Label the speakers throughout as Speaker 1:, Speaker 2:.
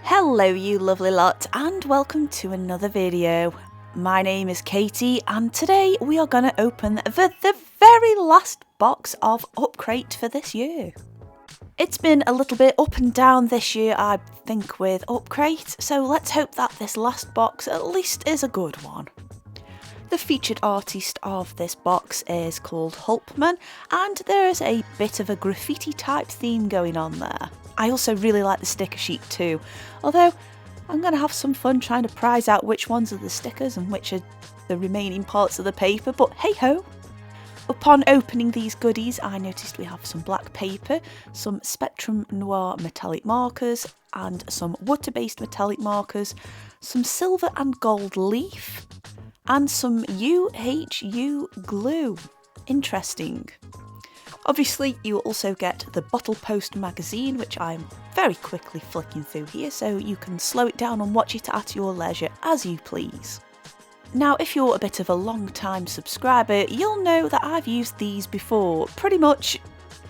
Speaker 1: Hello you lovely lot and welcome to another video. My name is Katie and today we are going to open the very last box of UpCrate for this year. It's been a little bit up and down this year I think with UpCrate, so let's hope that this last box at least is a good one. The featured artist of this box is called Hulpman and there is a bit of a graffiti type theme going on there. I also really like the sticker sheet too, although I'm going to have some fun trying to prize out which ones are the stickers and which are the remaining parts of the paper, but hey ho! Upon opening these goodies I noticed we have some black paper, some Spectrum Noir metallic markers and some water-based metallic markers, some silver and gold leaf, and some UHU glue. Interesting. Obviously you also get the Bottle Post magazine, which I'm very quickly flicking through here so you can slow it down and watch it at your leisure as you please. Now if you're a bit of a long time subscriber you'll know that I've used these before, pretty much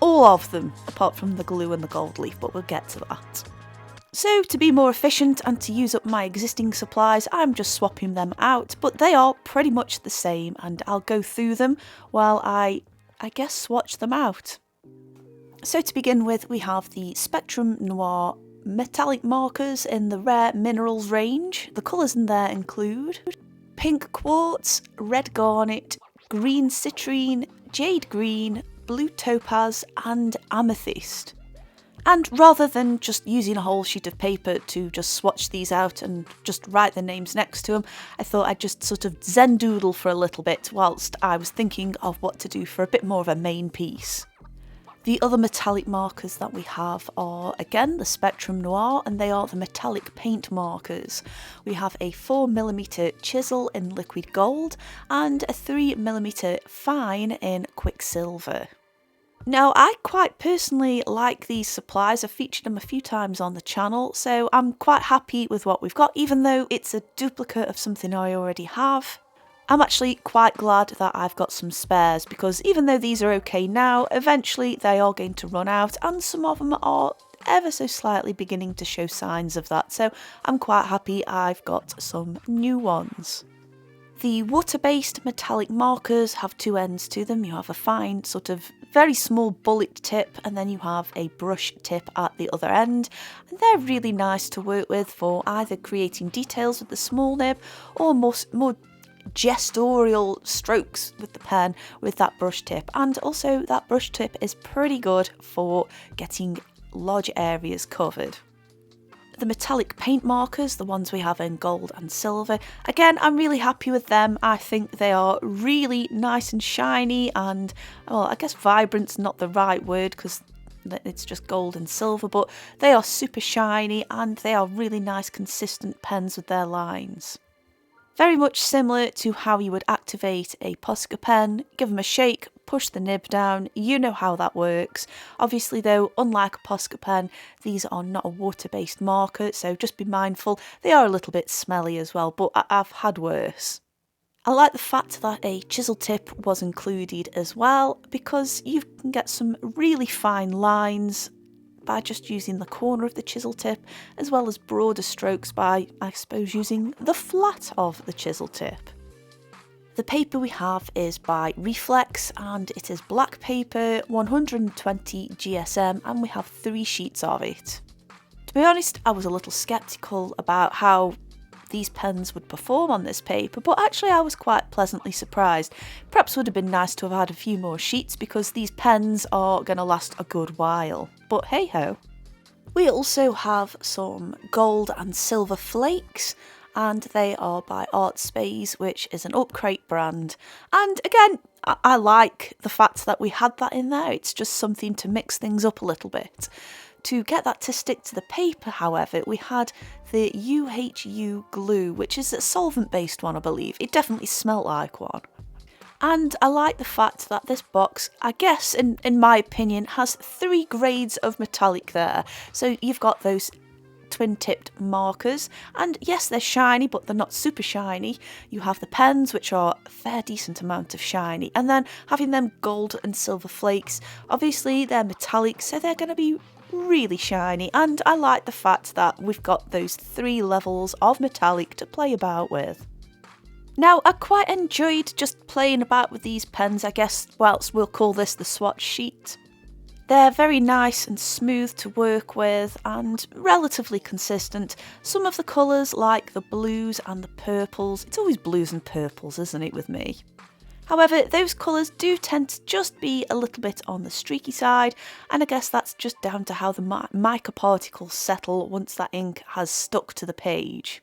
Speaker 1: all of them apart from the glue and the gold leaf, but we'll get to that. So to be more efficient and to use up my existing supplies I'm just swapping them out, but they are pretty much the same and I'll go through them while I guess swatch them out. So to begin with we have the Spectrum Noir metallic markers in the rare minerals range. The colours in there include pink quartz, red garnet, green citrine, jade green, blue topaz and amethyst. And rather than just using a whole sheet of paper to just swatch these out and just write the names next to them, I thought I'd just sort of zen doodle for a little bit whilst I was thinking of what to do for a bit more of a main piece. The other metallic markers that we have are again the Spectrum Noir and they are the metallic paint markers. We have a 4mm chisel in liquid gold and a 3mm fine in quicksilver. Now I quite personally like these supplies, I've featured them a few times on the channel, so I'm quite happy with what we've got even though it's a duplicate of something I already have. I'm actually quite glad that I've got some spares because even though these are okay now, eventually they are going to run out and some of them are ever so slightly beginning to show signs of that, so I'm quite happy I've got some new ones. The water-based metallic markers have two ends to them. You have a fine sort of very small bullet tip and then you have a brush tip at the other end, and they're really nice to work with for either creating details with the small nib or more gestorial strokes with the pen with that brush tip, and also that brush tip is pretty good for getting large areas covered. The metallic paint markers, the ones we have in gold and silver, again I'm really happy with them. I think they are really nice and shiny and, well, I guess vibrant's not the right word because it's just gold and silver, but they are super shiny and they are really nice consistent pens with their lines. Very much similar to how you would activate a Posca pen, give them a shake, push the nib down, you know how that works. Obviously though, unlike a Posca pen, these are not a water-based marker, so just be mindful, they are a little bit smelly as well, but I've had worse. I like the fact that a chisel tip was included as well, because you can get some really fine lines by just using the corner of the chisel tip, as well as broader strokes by, I suppose, using the flat of the chisel tip. The paper we have is by Reflex and it is black paper, 120 GSM, and we have 3 sheets of it. To be honest, I was a little sceptical about how these pens would perform on this paper, but actually I was quite pleasantly surprised. Perhaps would have been nice to have had a few more sheets because these pens are going to last a good while, but hey ho. We also have some gold and silver flakes and they are by Art Space, which is an UpCrate brand, and again I like the fact that we had that in there. It's just something to mix things up a little bit. To get that to stick to the paper, however, we had the UHU glue, which is a solvent-based one, I believe. It definitely smelt like one. And I like the fact that this box, I guess, in my opinion, has 3 grades of metallic there. So you've got those twin-tipped markers, and yes, they're shiny, but they're not super shiny. You have the pens, which are a fair decent amount of shiny, and then having them gold and silver flakes, obviously they're metallic, so they're going to be really shiny, and I like the fact that we've got those 3 levels of metallic to play about with. Now, I quite enjoyed just playing about with these pens, I guess, whilst we'll call this the swatch sheet. They're very nice and smooth to work with and relatively consistent. Some of the colours, like the blues and the purples, it's always blues and purples, isn't it, with me? However, those colours do tend to just be a little bit on the streaky side, and I guess that's just down to how the mica particles settle once that ink has stuck to the page.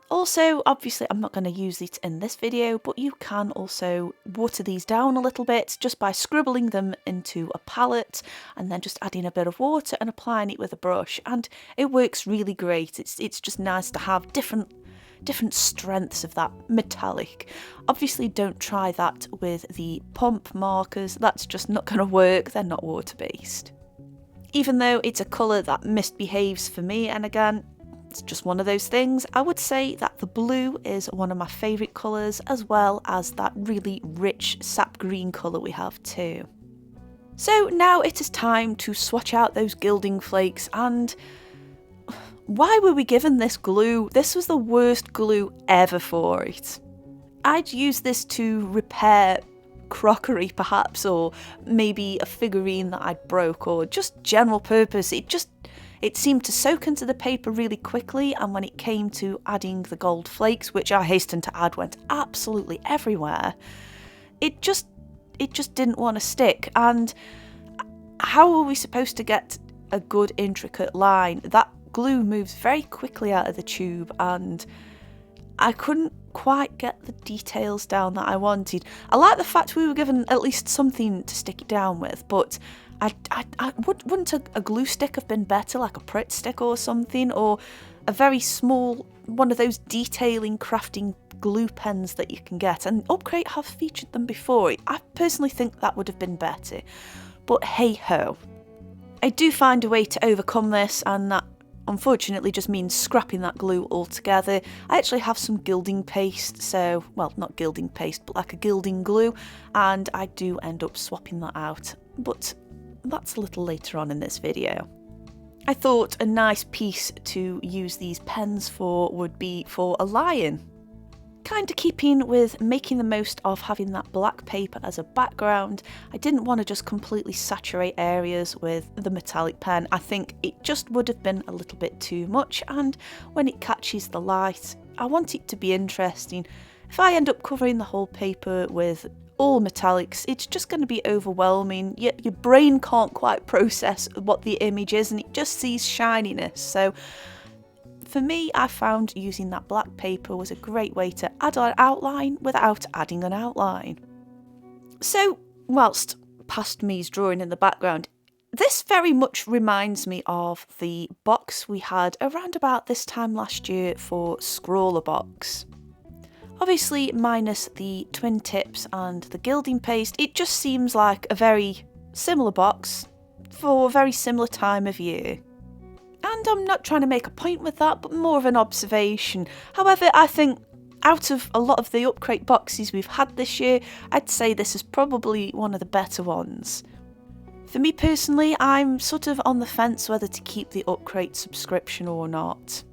Speaker 1: Also, obviously I'm not going to use it in this video, but you can also water these down a little bit just by scribbling them into a palette and then just adding a bit of water and applying it with a brush, and it works really great. It's just nice to have different strengths of that metallic. Obviously don't try that with the pump markers, that's just not going to work, they're not water based. Even though it's a colour that misbehaves for me, and again, it's just one of those things, I would say that the blue is one of my favourite colours, as well as that really rich sap green colour we have too. So now it is time to swatch out those gilding flakes, and why were we given this glue? This was the worst glue ever for it. I'd use this to repair crockery perhaps, or maybe a figurine that I'd broke, or just general purpose. It seemed to soak into the paper really quickly, and when it came to adding the gold flakes, which I hasten to add went absolutely everywhere, it just didn't want to stick. And how are we supposed to get a good intricate line? That glue moves very quickly out of the tube, and I couldn't quite get the details down that I wanted. I like the fact we were given at least something to stick it down with, but wouldn't a glue stick have been better, like a Pritt stick or something, or a very small one of those detailing crafting glue pens that you can get, and UpCrate have featured them before. I personally think that would have been better, but hey ho. I do find a way to overcome this, and that unfortunately just means scrapping that glue altogether. I actually have some gilding paste, so, well, not gilding paste, but like a gilding glue, and I do end up swapping that out, but that's a little later on in this video. I thought a nice piece to use these pens for would be for a lion. Kind of keeping with making the most of having that black paper as a background, I didn't want to just completely saturate areas with the metallic pen. I think it just would have been a little bit too much, and when it catches the light, I want it to be interesting. If I end up covering the whole paper with all metallics, it's just going to be overwhelming. Your brain can't quite process what the image is, and it just sees shininess. So for me, I found using that black paper was a great way to add an outline without adding an outline. So whilst past me's drawing in the background, this very much reminds me of the box we had around about this time last year for Scrawler Box. Obviously minus the twin tips and the gilding paste, it just seems like a very similar box for a very similar time of year. And I'm not trying to make a point with that, but more of an observation. However, I think out of a lot of the UpCrate boxes we've had this year, I'd say this is probably one of the better ones. For me personally, I'm sort of on the fence whether to keep the UpCrate subscription or not.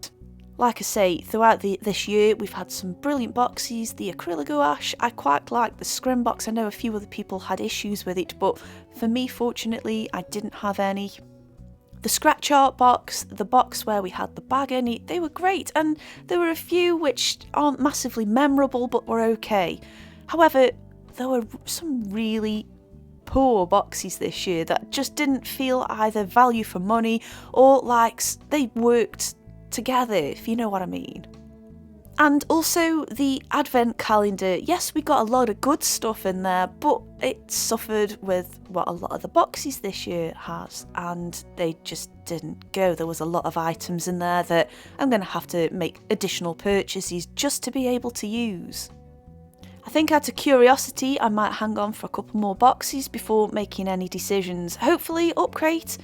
Speaker 1: Like I say, throughout this year we've had some brilliant boxes. The acrylic gouache, I quite like the scrim box. I know a few other people had issues with it, but for me, fortunately, I didn't have any. The scratch art box, the box where we had the bag in it, they were great, and there were a few which aren't massively memorable but were okay. However, there were some really poor boxes this year that just didn't feel either value for money or like they worked together, if you know what I mean. And also the advent calendar, yes, we got a lot of good stuff in there, but it suffered with what a lot of the boxes this year has, and they just didn't go. There was a lot of items in there that I'm going to have to make additional purchases just to be able to use. I think out of curiosity I might hang on for a couple more boxes before making any decisions. Hopefully UpCrate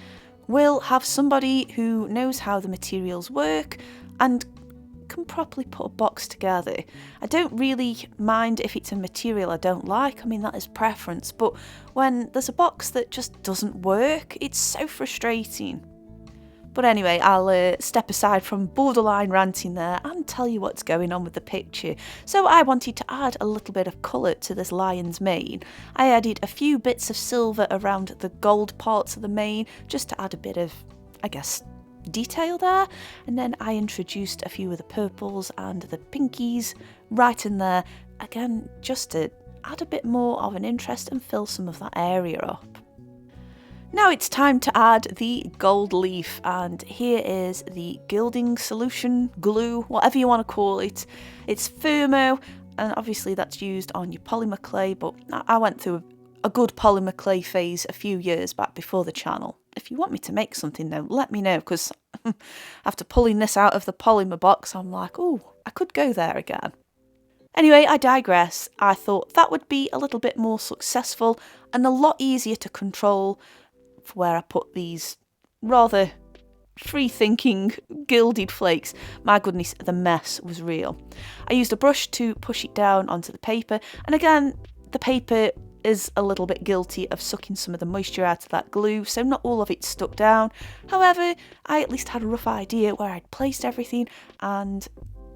Speaker 1: will have somebody who knows how the materials work and can properly put a box together. I don't really mind if it's a material I don't like, I mean that is preference, but when there's a box that just doesn't work, it's so frustrating. But anyway, I'll step aside from borderline ranting there and tell you what's going on with the picture. So I wanted to add a little bit of colour to this lion's mane. I added a few bits of silver around the gold parts of the mane just to add a bit of, I guess, detail there. And then I introduced a few of the purples and the pinkies right in there, again, just to add a bit more of an interest and fill some of that area up. Now it's time to add the gold leaf, and here is the Gilding solution, glue, whatever you want to call it. It's Firmo, and obviously that's used on your polymer clay, but I went through a good polymer clay phase a few years back before the channel. If you want me to make something though, let me know, because after pulling this out of the polymer box, I'm like, oh, I could go there again. Anyway, I digress. I thought that would be a little bit more successful and a lot easier to control for where I put these rather free-thinking gilded flakes. My goodness, the mess was real. I used a brush to push it down onto the paper, and again, the paper is a little bit guilty of sucking some of the moisture out of that glue, so not all of it stuck down. However, I at least had a rough idea where I'd placed everything, and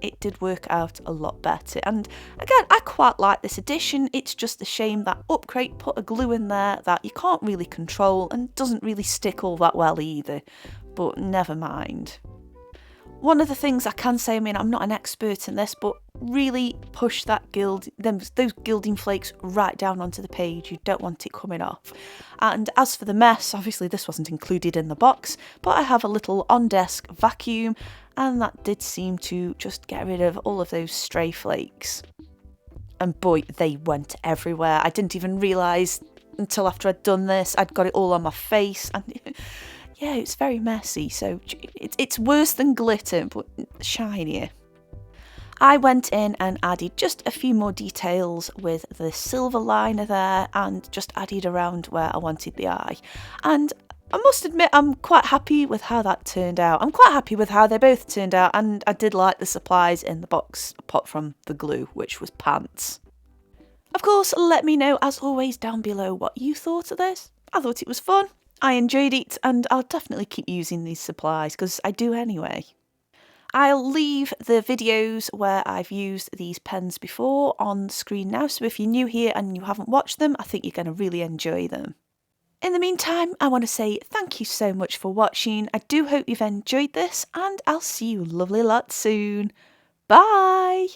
Speaker 1: it did work out a lot better. And again, I quite like this addition. It's just a shame that UpCrate put a glue in there that you can't really control and doesn't really stick all that well either, but never mind. One of the things I can say, I mean, I'm not an expert in this, but really push that those gilding flakes right down onto the page. You don't want it coming off. And as for the mess, obviously this wasn't included in the box, but I have a little on-desk vacuum, and that did seem to just get rid of all of those stray flakes. And boy, they went everywhere. I didn't even realise until after I'd done this, I'd got it all on my face, and yeah, it's very messy, so it's worse than glitter, but shinier. I went in and added just a few more details with the silver liner there, and just added around where I wanted the eye. And I must admit, I'm quite happy with how that turned out. I'm quite happy with how they both turned out, and I did like the supplies in the box, apart from the glue, which was pants. Of course, let me know, as always, down below what you thought of this. I thought it was fun. I enjoyed it, and I'll definitely keep using these supplies because I do anyway. I'll leave the videos where I've used these pens before on screen now, so if you're new here and you haven't watched them, I think you're going to really enjoy them. In the meantime, I want to say thank you so much for watching. I do hope you've enjoyed this, and I'll see you lovely lot soon. Bye!